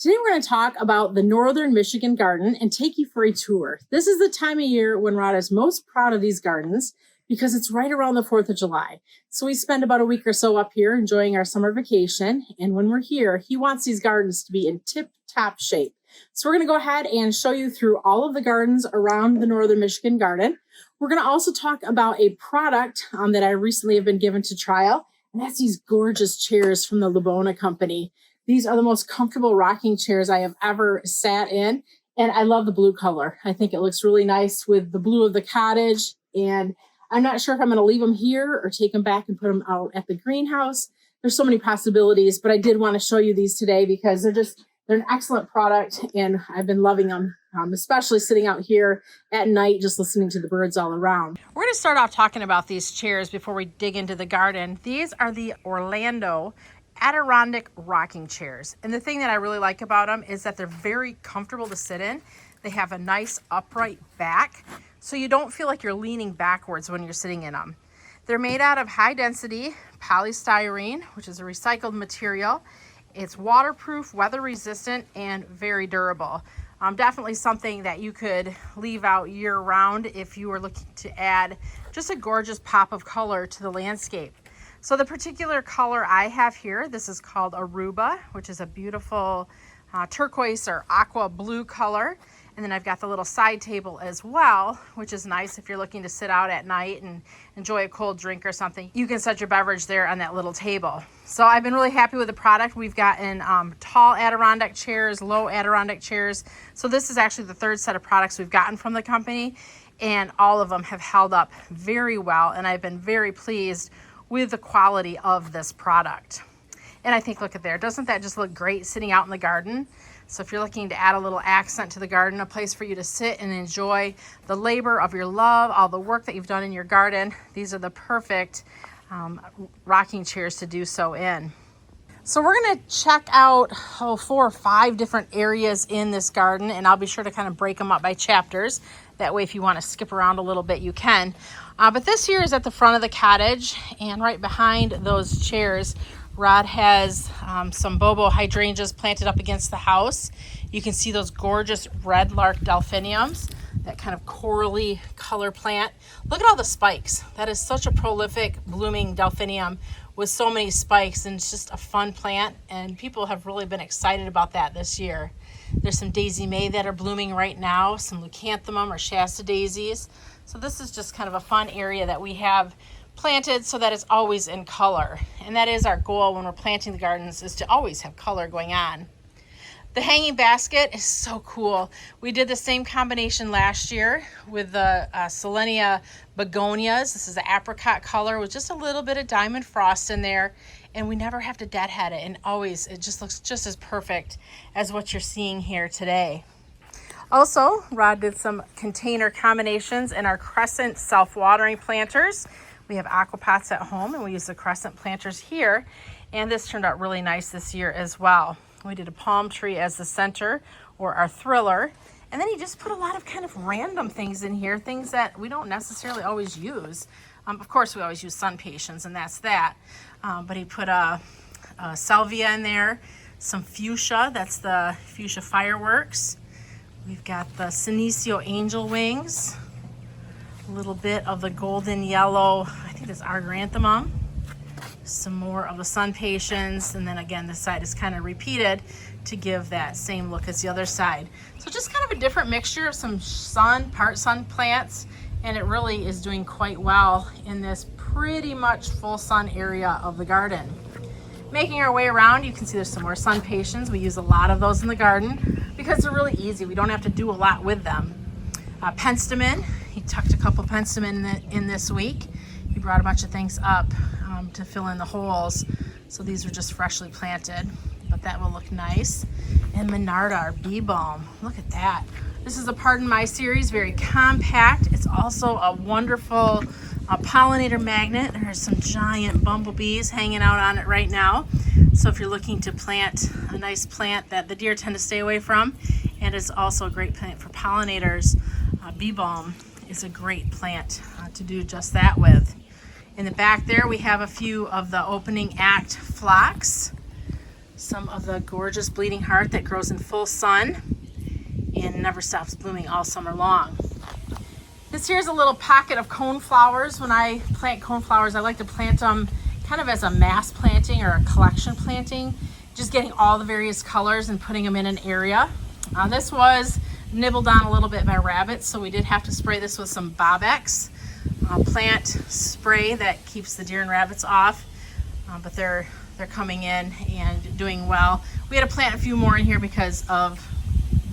Today we're going to talk about the Northern Michigan garden and take you for a tour. This is the time of year when Rod is most proud of these gardens because it's right around the 4th of July. So we spend about a week or so up here enjoying our summer vacation. And when we're here, he wants these gardens to be in tip-top shape. So we're going to go ahead and show you through all of the gardens around the Northern Michigan garden. We're going to also talk about a product that I recently have been given to trial, and that's these gorgeous chairs from the Labona company. These are the most comfortable rocking chairs I have ever sat in, and I love the blue color. I think it looks really nice with the blue of the Cottage, and I'm not sure if I'm going to leave them here or take them back and put them out at the greenhouse. There's so many possibilities, but I did want to show you these today because they're an excellent product, and I've been loving them, especially sitting out here at night just listening to the birds all around. We're going to start off talking about these chairs before we dig into the garden. These are the Orlando Adirondack Rocking Chairs. And the thing that I really like about them is that they're very comfortable to sit in. They have a nice upright back, so you don't feel like you're leaning backwards when you're sitting in them. They're made out of high density polystyrene, which is a recycled material. It's waterproof, weather resistant, and very durable. Definitely something that you could leave out year round if you were looking to add just a gorgeous pop of color to the landscape. So the particular color I have here, this is called Aruba, which is a beautiful turquoise or aqua blue color. And then I've got the little side table as well, which is nice if you're looking to sit out at night and enjoy a cold drink or something. You can set your beverage there on that little table. So I've been really happy with the product. We've gotten tall Adirondack chairs, low Adirondack chairs. So this is actually the third set of products we've gotten from the company, and all of them have held up very well. And I've been very pleased with the quality of this product. And I think, look at there, doesn't that just look great sitting out in the garden? So if you're looking to add a little accent to the garden, a place for you to sit and enjoy the labor of your love, all the work that you've done in your garden, these are the perfect rocking chairs to do so in. So we're going to check out 4 or 5 different areas in this garden, and I'll be sure to kind of break them up by chapters. That way, if you want to skip around a little bit, you can. But this here is at the front of the cottage, and right behind those chairs, Rod has some bobo hydrangeas planted up against the house. You can see those gorgeous red lark delphiniums, that kind of corally color plant. Look at all the spikes. That is such a prolific blooming delphinium with so many spikes, and it's just a fun plant, and people have really been excited about that this year. There's some daisy may that are blooming right now, some leucanthemum or Shasta daisies. So this is just kind of a fun area that we have planted so that it's always in color. And that is our goal when we're planting the gardens, is to always have color going on. The hanging basket is so cool. We did the same combination last year with the Selenia begonias. This is the apricot color with just a little bit of diamond frost in there. And we never have to deadhead it. And always, it just looks just as perfect as what you're seeing here today. Also, Rod did some container combinations in our crescent self-watering planters. We have aquapots at home, and we use the crescent planters here. And this turned out really nice this year as well. We did a palm tree as the center, or our thriller. And then he just put a lot of kind of random things in here, things that we don't necessarily always use. Of course, we always use sun patience, and that's that. But he put a salvia in there, some fuchsia, that's the fuchsia fireworks. We've got the Senecio angel wings, a little bit of the golden yellow, I think that's Argranthemum, some more of the sun patience, and then again this side is kind of repeated to give that same look as the other side. So just kind of a different mixture of some part sun plants, and it really is doing quite well in this pretty much full sun area of the garden. Making our way around, you can see there's some more sun patience. We use a lot of those in the garden because they're really easy. We don't have to do a lot with them. Penstemon, he tucked a couple penstemon in this week. He brought a bunch of things up to fill in the holes. So these were just freshly planted, but that will look nice. And Monarda, our bee balm, look at that. This is a Pardon My series, very compact. It's also a wonderful pollinator magnet. There's some giant bumblebees hanging out on it right now. So if you're looking to plant a nice plant that the deer tend to stay away from, and it's also a great plant for pollinators, bee balm is a great plant to do just that with. In the back there we have a few of the opening act phlox. Some of the gorgeous bleeding heart that grows in full sun and never stops blooming all summer long. This here's a little pocket of cone flowers. When I plant cone flowers, I like to plant them kind of as a mass planting or a collection planting, just getting all the various colors and putting them in an area. This was nibbled on a little bit by rabbits, so we did have to spray this with some Bob-X plant spray that keeps the deer and rabbits off, but they're coming in and doing well. We had to plant a few more in here because of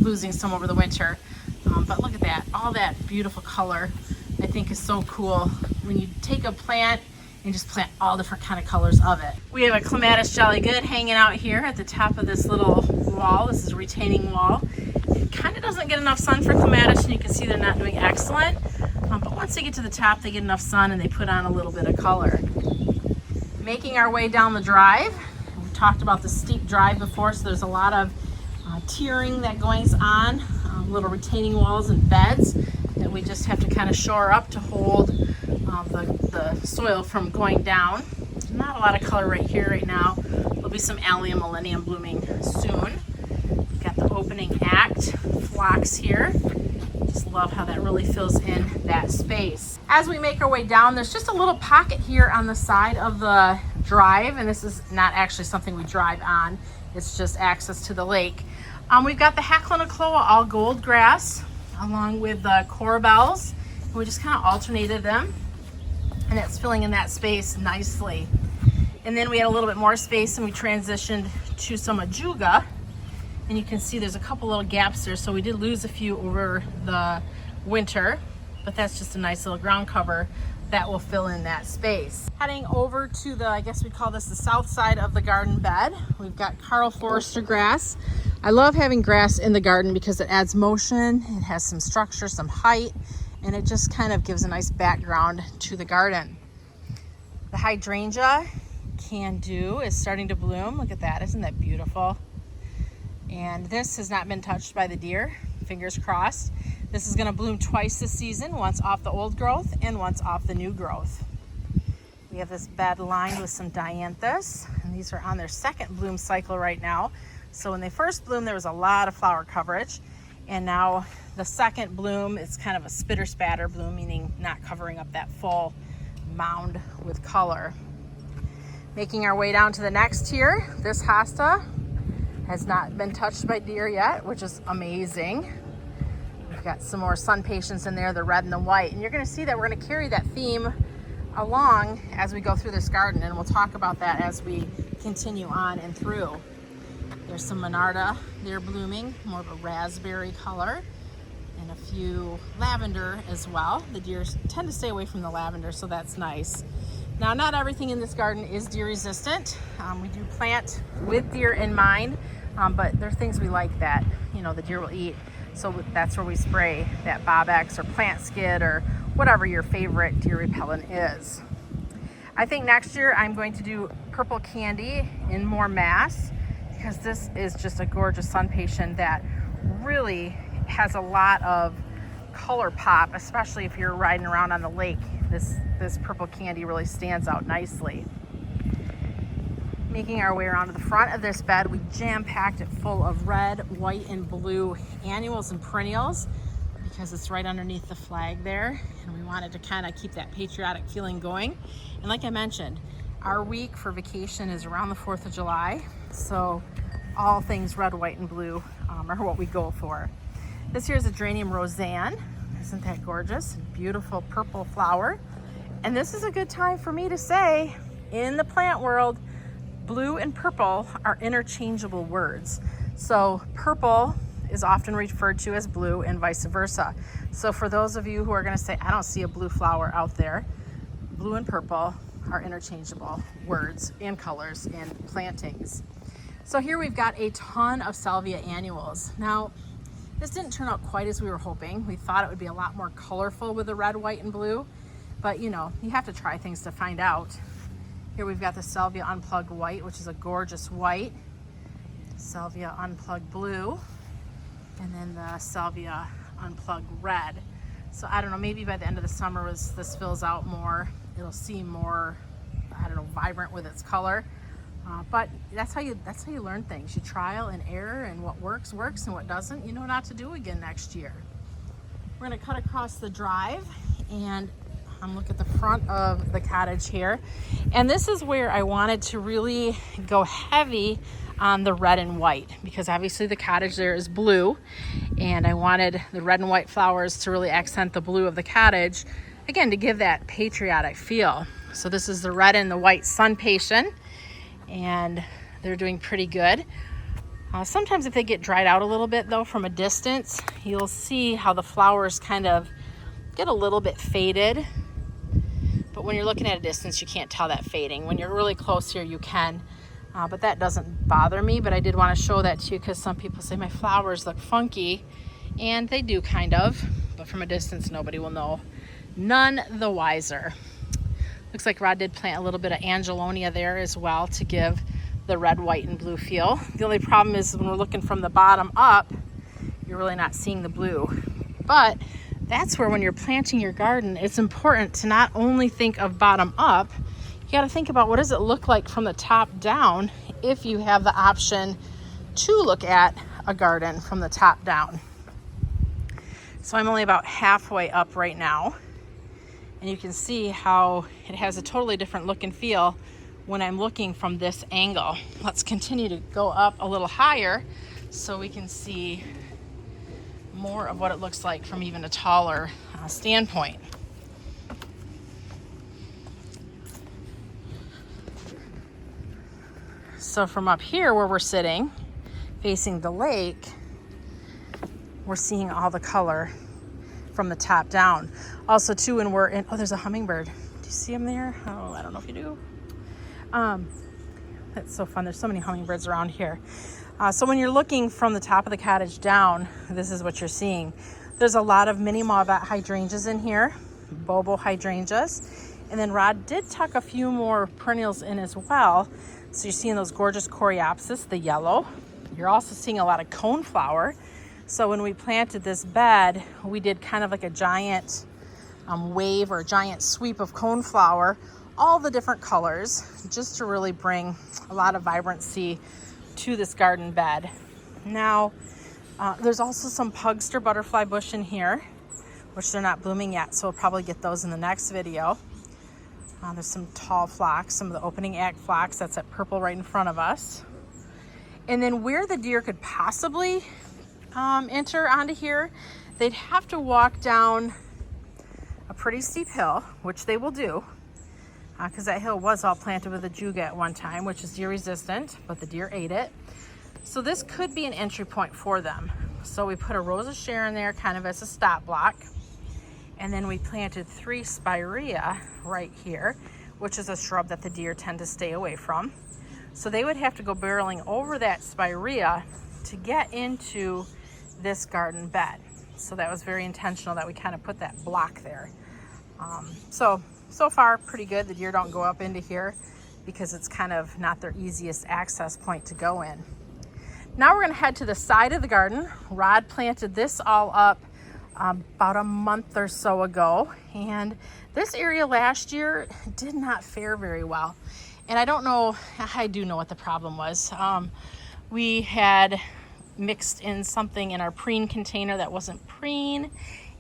losing some over the winter. But look at that, all that beautiful color I think is so cool when you take a plant and just plant all different kind of colors of it. We have a clematis jolly good hanging out here at the top of this little wall. This is a retaining wall. It kind of doesn't get enough sun for clematis, and you can see they're not doing excellent. But once they get to the top, they get enough sun and they put on a little bit of color. Making our way down the drive. We talked about the steep drive before, so there's a lot of tiering that goes on, little retaining walls and beds that we just have to kind of shore up to hold the soil from going down. Not a lot of color right here right now. There'll be some allium millennium blooming soon. We've got the opening act phlox here. Just love how that really fills in that space. As we make our way down, there's just a little pocket here on the side of the drive, and this is not actually something we drive on. It's just access to the lake. We've got the Hacklina all gold grass along with the corbels. We just kind of alternated them, and it's filling in that space nicely. And then we had a little bit more space and we transitioned to some ajuga, and you can see there's a couple little gaps there, so we did lose a few over the winter, but that's just a nice little ground cover that will fill in that space. Heading over to the, I guess we call this the south side of the garden bed, we've got Carl Forster grass. I love having grass in the garden because it adds motion, it has some structure, some height, and it just kind of gives a nice background to the garden. The hydrangea can do is starting to bloom. Look at that, isn't that beautiful? And this has not been touched by the deer, fingers crossed. This is gonna bloom twice this season, once off the old growth and once off the new growth. We have this bed lined with some dianthus, and these are on their second bloom cycle right now. So when they first bloomed, there was a lot of flower coverage, and now the second bloom is kind of a spitter spatter bloom, meaning not covering up that full mound with color. Making our way down to the next tier, this hosta has not been touched by deer yet, which is amazing. We've got some more sun patience in there, the red and the white, and you're gonna see that we're gonna carry that theme along as we go through this garden, and we'll talk about that as we continue on and through. There's some Monarda there blooming, more of a raspberry color, and a few lavender as well. The deer tend to stay away from the lavender, so that's nice. Now, not everything in this garden is deer resistant. We do plant with deer in mind, but there are things we like that, you know, the deer will eat. So that's where we spray that Bob-X or plant skid or whatever your favorite deer repellent is. I think next year I'm going to do purple candy in more mass, because this is just a gorgeous sun patient that really has a lot of color pop, especially if you're riding around on the lake. This purple candy really stands out nicely. Making our way around to the front of this bed, we jam-packed it full of red, white, and blue annuals and perennials because it's right underneath the flag there, and we wanted to kind of keep that patriotic feeling going. And like I mentioned, our week for vacation is around the 4th of July, so all things red, white, and blue are what we go for. This here is a Geranium Roseanne. Isn't that gorgeous? Beautiful purple flower. And this is a good time for me to say, in the plant world, blue and purple are interchangeable words. So purple is often referred to as blue and vice versa. So for those of you who are gonna say, I don't see a blue flower out there, blue and purple are interchangeable words and colors and plantings. So here we've got a ton of salvia annuals. Now, this didn't turn out quite as we were hoping. We thought it would be a lot more colorful with the red, white, and blue, but you know, you have to try things to find out. Here we've got the Salvia Unplugged White, which is a gorgeous white, Salvia Unplugged Blue, and then the Salvia Unplugged Red. So I don't know, maybe by the end of the summer as this fills out more, it'll seem more, I don't know, vibrant with its color. But that's how you learn things. You trial and error, and what works, and what doesn't, you know not to do again next year. We're gonna cut across the drive, and look at the front of the cottage here. And this is where I wanted to really go heavy on the red and white, because obviously the cottage there is blue, and I wanted the red and white flowers to really accent the blue of the cottage, again, to give that patriotic feel. So this is the red and the white sun patient, and they're doing pretty good. Sometimes if they get dried out a little bit though from a distance, you'll see how the flowers kind of get a little bit faded. But when you're looking at a distance, you can't tell that fading. When you're really close here, you can. But that doesn't bother me, but I did want to show that to you because some people say my flowers look funky, and they do kind of, but from a distance, nobody will know. None the wiser. Looks like Rod did plant a little bit of Angelonia there as well to give the red, white, and blue feel. The only problem is when we're looking from the bottom up, you're really not seeing the blue. But that's where when you're planting your garden, it's important to not only think of bottom up, you got to think about what does it look like from the top down if you have the option to look at a garden from the top down. So I'm only about halfway up right now, and you can see how it has a totally different look and feel when I'm looking from this angle. Let's continue to go up a little higher so we can see more of what it looks like from even a taller standpoint. So from up here where we're sitting, facing the lake, we're seeing all the color from the top down. Also too, when we're in, oh, there's a hummingbird. Do you see him there? Oh, I don't know if you do. That's so fun. There's so many hummingbirds around here. So when you're looking from the top of the cottage down, this is what you're seeing. There's a lot of mini mauveette hydrangeas in here, bobo hydrangeas. And then Rod did tuck a few more perennials in as well. So you're seeing those gorgeous coreopsis, the yellow. You're also seeing a lot of coneflower. So when we planted this bed, we did kind of like a giant wave or a giant sweep of coneflower, all the different colors, just to really bring a lot of vibrancy to this garden bed. Now, there's also some pugster butterfly bush in here, which they're not blooming yet, so we'll probably get those in the next video. There's some tall phlox, some of the opening act phlox, that's that purple right in front of us. And then where the deer could possibly enter onto here, they'd have to walk down a pretty steep hill, which they will do, because that hill was all planted with a juga at one time, which is deer resistant, but the deer ate it. So this could be an entry point for them. So we put a rose of Sharon there kind of as a stop block. And then we planted 3 spirea right here, which is a shrub that the deer tend to stay away from. So they would have to go barreling over that spirea to get into this garden bed. So that was very intentional that we kind of put that block there. So far, pretty good. The deer don't go up into here because it's kind of not their easiest access point to go in. Now we're gonna head to the side of the garden. Rod planted this all up about a month or so ago, and this area last year did not fare very well. And I don't know, I do know what the problem was. We had mixed in something in our preen container that wasn't preen,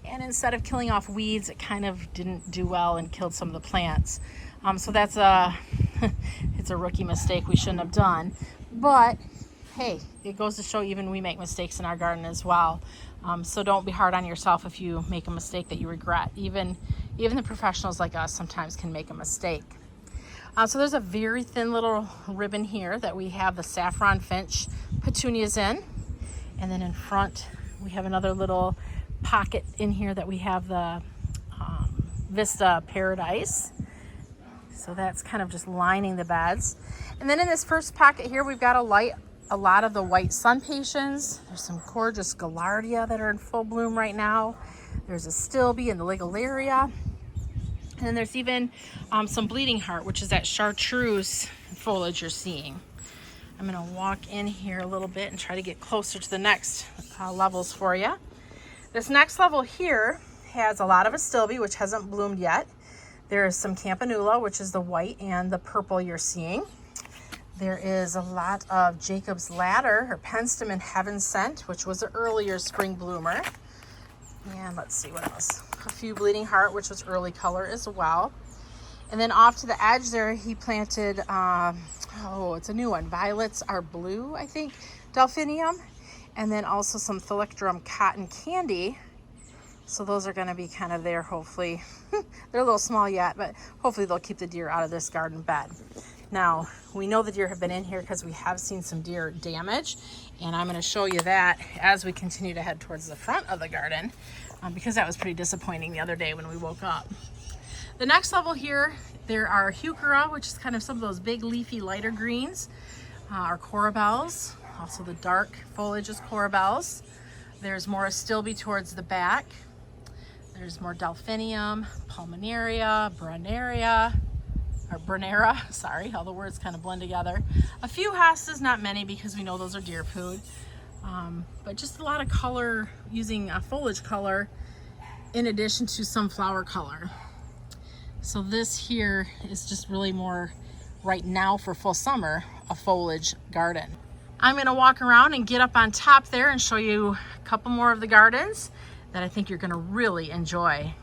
and instead of killing off weeds, it kind of didn't do well and killed some of the plants. So that's it's a rookie mistake we shouldn't have done. But hey, it goes to show even we make mistakes in our garden as well. So don't be hard on yourself if you make a mistake that you regret. Even the professionals like us sometimes can make a mistake. So there's a very thin little ribbon here that we have the saffron finch petunias in. And then in front, we have another little pocket in here that we have the Vista Paradise. So that's kind of just lining the beds. And then in this first pocket here, we've got a lot of the white sun patiens. There's some gorgeous gaillardia that are in full bloom right now. There's a stilbe and the ligularia. And then there's even some bleeding heart, which is that chartreuse foliage you're seeing. I'm gonna walk in here a little bit and try to get closer to the next levels for you. This next level here has a lot of astilbe, which hasn't bloomed yet. There is some campanula, which is the white and the purple you're seeing. There is a lot of Jacob's Ladder or Penstemon Heaven Sent, which was an earlier spring bloomer. And let's see what else. A few Bleeding Heart, which was early color as well. And then off to the edge there, he planted, it's a new one. Violets Are Blue, I think, Delphinium. And then also some Thalictrum Cotton Candy. So those are gonna be kind of there, hopefully. They're a little small yet, but hopefully they'll keep the deer out of this garden bed. Now, we know the deer have been in here because we have seen some deer damage. And I'm gonna show you that as we continue to head towards the front of the garden, because that was pretty disappointing the other day when we woke up. The next level here, there are heuchera, which is kind of some of those big leafy lighter greens, our corabels, also the dark foliage is corabels. There's more astilbe towards the back. There's more delphinium, pulmonaria, Brunera, sorry, all the words kind of blend together. A few hostas, not many because we know those are deer food. But just a lot of color, using a foliage color in addition to some flower color. So this here is just really more right now for full summer, a foliage garden. I'm gonna walk around and get up on top there and show you a couple more of the gardens that I think you're gonna really enjoy.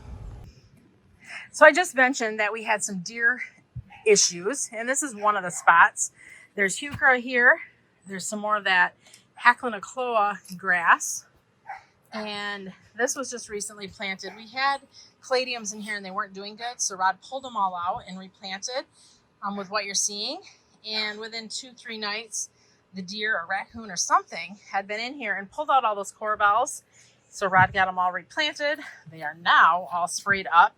So I just mentioned that we had some deer issues, and this is one of the spots. There's heuchera here. There's some more of that Hacklenacloa grass. And this was just recently planted. We had caladiums in here and they weren't doing good, so Rod pulled them all out and replanted with what you're seeing. And within 2-3 nights, the deer or raccoon or something had been in here and pulled out all those corabels. So Rod got them all replanted. They are now all sprayed up,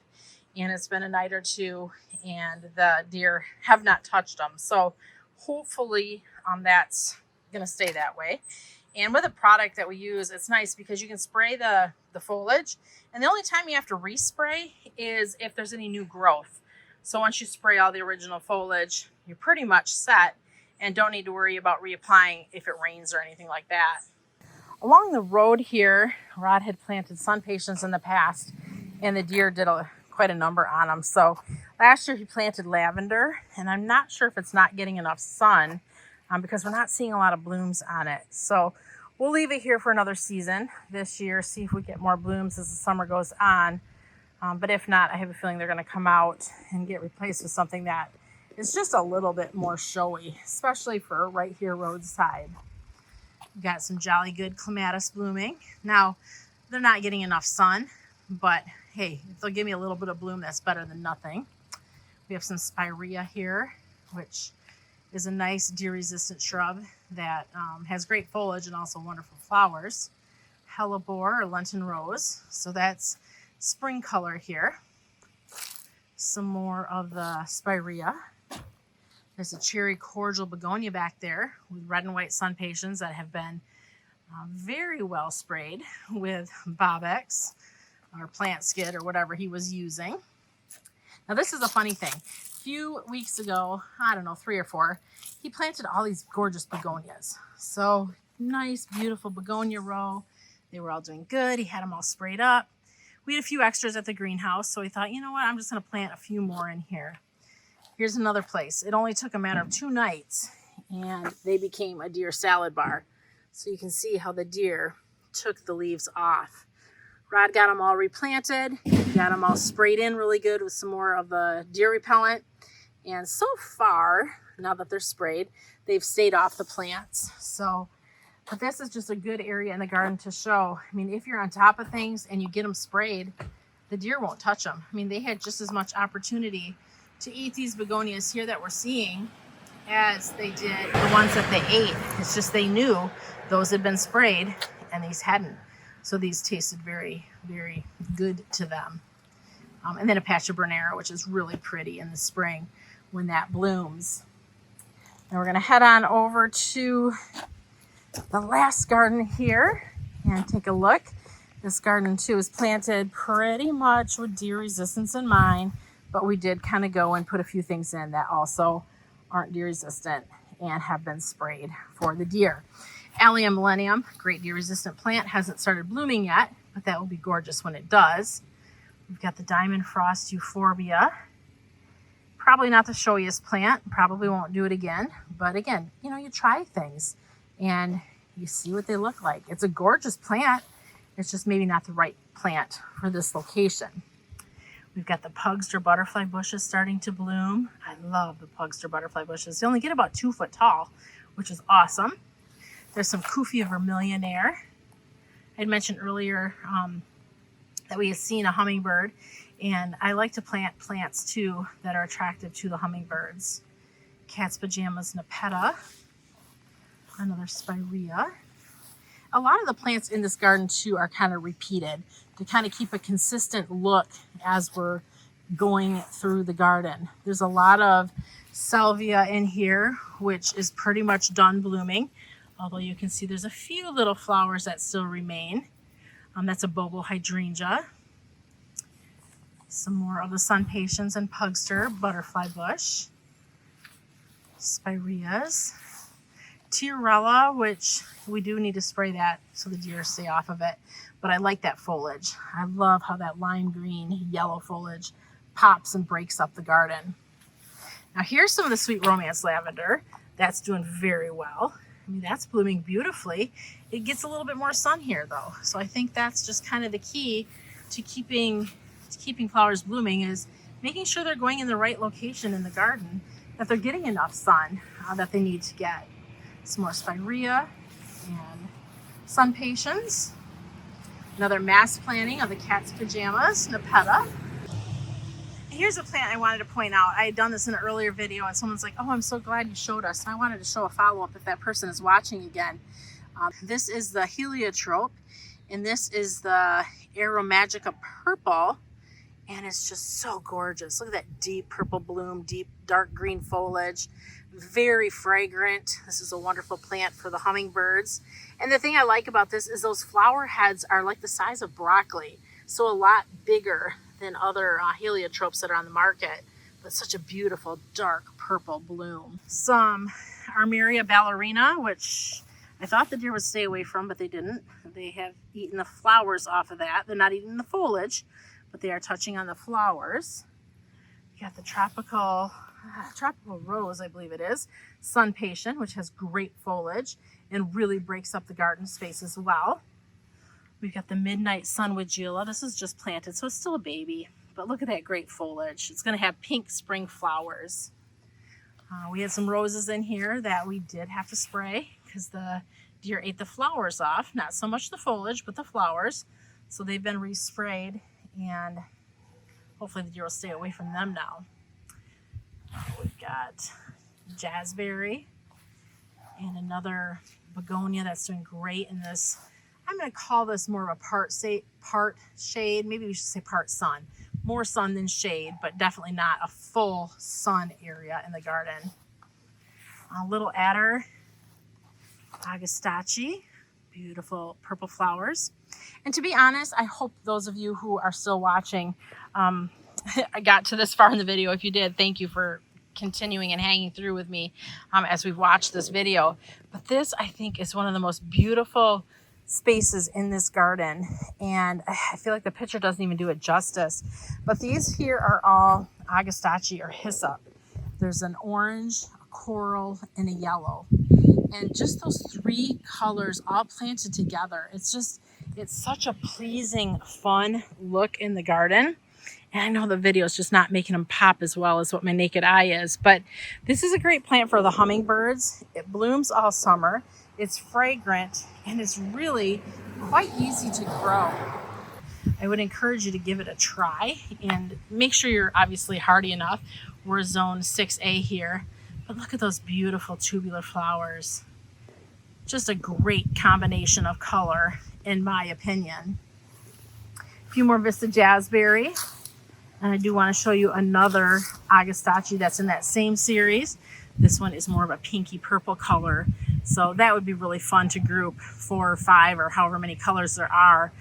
and it's been a night or two and the deer have not touched them. So hopefully that's gonna stay that way. And with a product that we use, it's nice because you can spray the foliage, and the only time you have to respray is if there's any new growth. So once you spray all the original foliage, you're pretty much set and don't need to worry about reapplying if it rains or anything like that. Along the road here, Rod had planted sun patience in the past, and the deer did quite a number on them. So last year he planted lavender, and I'm not sure if it's not getting enough sun because we're not seeing a lot of blooms on it. So we'll leave it here for another season this year, see if we get more blooms as the summer goes on. But if not, I have a feeling they're going to come out and get replaced with something that is just a little bit more showy, especially for right here roadside. We've got some jolly good clematis blooming. Now, they're not getting enough sun, but hey, if they'll give me a little bit of bloom, that's better than nothing. We have some spirea here, which is a nice deer-resistant shrub that has great foliage and also wonderful flowers. Hellebore or Lenten rose, so that's spring color here. Some more of the spirea. There's a cherry cordial begonia back there with red and white sun patience that have been very well sprayed with Bob-X or Plant Skid or whatever he was using. Now this is a funny thing. A few weeks ago, I don't know, 3 or 4, he planted all these gorgeous begonias. So nice, beautiful begonia row. They were all doing good. He had them all sprayed up. We had a few extras at the greenhouse, so we thought, you know what, I'm just going to plant a few more in here. Here's another place. It only took a matter of 2 nights, and they became a deer salad bar. So you can see how the deer took the leaves off. Rod got them all replanted, got them all sprayed in really good with some more of the deer repellent. And so far, now that they're sprayed, they've stayed off the plants. So, but this is just a good area in the garden to show. I mean, if you're on top of things and you get them sprayed, the deer won't touch them. I mean, they had just as much opportunity to eat these begonias here that we're seeing as they did the ones that they ate. It's just they knew those had been sprayed and these hadn't. So these tasted very, very good to them. And then a patch of Brunera, which is really pretty in the spring when that blooms. And we're going to head on over to the last garden here and take a look. This garden too is planted pretty much with deer resistance in mind, but we did kind of go and put a few things in that also aren't deer resistant and have been sprayed for the deer. Allium millennium, great deer resistant plant, hasn't started blooming yet, but that will be gorgeous when it does. We've got the diamond frost euphorbia, Probably not the showiest plant, probably won't do it again. But again, you know, you try things and you see what they look like. It's a gorgeous plant. It's just maybe not the right plant for this location. We've got the pugster butterfly bushes starting to bloom. I love the pugster butterfly bushes. They only get about 2 foot tall, which is awesome. There's some Kuffia vermillionaire. I had mentioned earlier that we had seen a hummingbird, and I like to plant plants too that are attractive to the hummingbirds. Cat's pajamas nepeta, another spirea. A lot of the plants in this garden too are kind of repeated to kind of keep a consistent look as we're going through the garden. There's a lot of salvia in here, which is pretty much done blooming. Although you can see there's a few little flowers that still remain. That's a bobo hydrangea. Some more of the sun patience and pugster butterfly bush. Spireas. Tiarella, which we do need to spray that so the deer stay off of it. But I like that foliage. I love how that lime green, yellow foliage pops and breaks up the garden. Now here's some of the sweet romance lavender. That's doing very well. I mean, that's blooming beautifully. It gets a little bit more sun here though. So I think that's just kind of the key to keeping flowers blooming, is making sure they're going in the right location in the garden, that they're getting enough sun that they need to get. Some more spirea and sun patience. Another mass planting of the cat's pajamas, nepeta. Here's a plant I wanted to point out. I had done this in an earlier video and someone's like, oh, I'm so glad you showed us. And I wanted to show a follow-up if that person is watching again. This is the heliotrope, and this is the aromagica purple. And it's just so gorgeous. Look at that deep purple bloom, deep dark green foliage. Very fragrant. This is a wonderful plant for the hummingbirds. And the thing I like about this is those flower heads are like the size of broccoli. So a lot bigger than other heliotropes that are on the market. But such a beautiful dark purple bloom. Some Armeria ballerina, which I thought the deer would stay away from, but they didn't. They have eaten the flowers off of that. They're not eating the foliage, but they are touching on the flowers. You got the tropical rose, I believe it is, sun patient, which has great foliage and really breaks up the garden space as well. We've got the midnight sun weigela. This is just planted, so it's still a baby, but look at that great foliage. It's going to have pink spring flowers. We had some roses in here that we did have to spray because the deer ate the flowers off, not so much the foliage, but the flowers. So they've been resprayed, and hopefully the deer will stay away from them now. We've got jazzberry and another begonia that's doing great in this. I'm going to call this more of a part shade. Maybe we should say part sun. More sun than shade, but definitely not a full sun area in the garden. A little adder, agastache, beautiful purple flowers. And to be honest, I hope those of you who are still watching, I got to this far in the video. If you did, thank you for continuing and hanging through with me as we've watched this video. But this, I think, is one of the most beautiful spaces in this garden, and I feel like the picture doesn't even do it justice. But these here are all agastache or hyssop. There's an orange, a coral, and a yellow, and just those three colors all planted together. It's such a pleasing, fun look in the garden. And I know the video is just not making them pop as well as what my naked eye is, but this is a great plant for the hummingbirds. It blooms all summer. It's fragrant, and it's really quite easy to grow. I would encourage you to give it a try and make sure you're obviously hardy enough. We're zone 6A here, but look at those beautiful tubular flowers. Just a great combination of color, in my opinion. A few more Vista Jazzberry. And I do want to show you another agastache that's in that same series. This one is more of a pinky purple color. So that would be really fun to group 4 or 5 or however many colors there are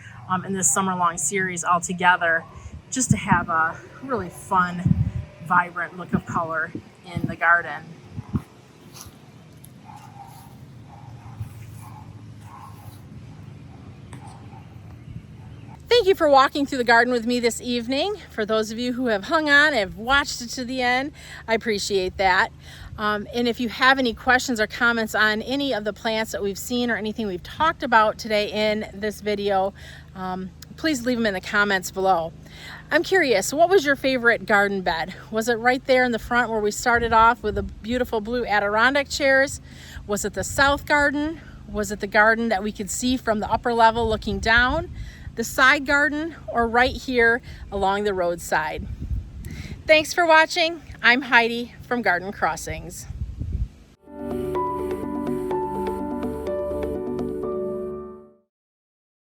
in this summer-long series all together, just to have a really fun, vibrant look of color in the garden. Thank you for walking through the garden with me this evening. For those of you who have hung on and have watched it to the end, I appreciate that. And if you have any questions or comments on any of the plants that we've seen or anything we've talked about today in this video, please leave them in the comments below. I'm curious, what was your favorite garden bed? Was it right there in the front where we started off with the beautiful blue Adirondack chairs? Was it the south garden? Was it the garden that we could see from the upper level looking down? The side garden, or right here along the roadside? Thanks for watching. I'm Heidi from Garden Crossings.